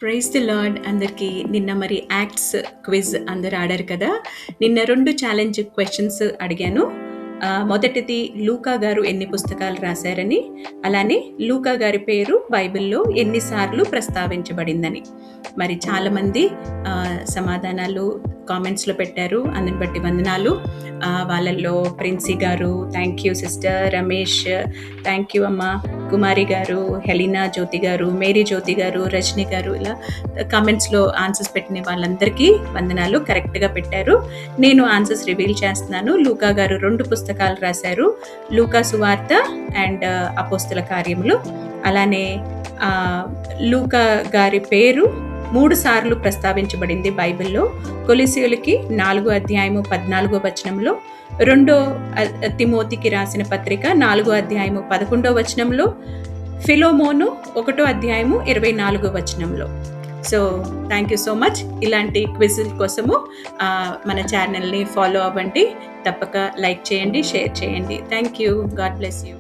Praise the lord అందరికీ. నిన్న మరి యాక్ట్స్ క్విజ్ అందరు ఆడారు కదా. నిన్న 2 ఛాలెంజ్ క్వశ్చన్స్ అడిగాను. మొదటిది లూకా గారు ఎన్ని పుస్తకాలు రాశారని, అలానే లూకా గారి పేరు బైబిల్లో ఎన్నిసార్లు ప్రస్తావించబడిందని. మరి చాలామంది సమాధానాలు కామెంట్స్లో పెట్టారు. అందుని బట్టి వందనాలు. వాళ్ళల్లో ప్రిన్సీ గారు, thank you sister, Ramesh thank you అమ్మ, కుమారి గారు, హెలీనా జ్యోతి గారు, మేరీ జ్యోతి గారు, రజని గారు, ఇలా కామెంట్స్లో ఆన్సర్స్ పెట్టిన వాళ్ళందరికీ వందనాలు. కరెక్ట్గా పెట్టారు. నేను ఆన్సర్స్ రివీల్ చేస్తున్నాను. లూకా గారు 2 పుస్తకాలు రాశారు, లూకా సువార్త అండ్ అపోస్తల కార్యములు. అలానే లూకా గారి పేరు 3 సార్లు ప్రస్తావించబడింది బైబిల్లో. కొలిసీయులకి 4వ అధ్యాయము 14వ వచనంలో, 2 తిమోతికి రాసిన పత్రిక 4వ అధ్యాయము 11వ వచనంలో, ఫిలోమోను 1వ అధ్యాయము 24వ వచనంలో. So thank you so much. ఇలాంటి క్విజుల కోసము మన ఛానల్ని ఫాలో అవ్వండి. తప్పక లైక్ చేయండి, షేర్ చేయండి. Thank you. God bless you.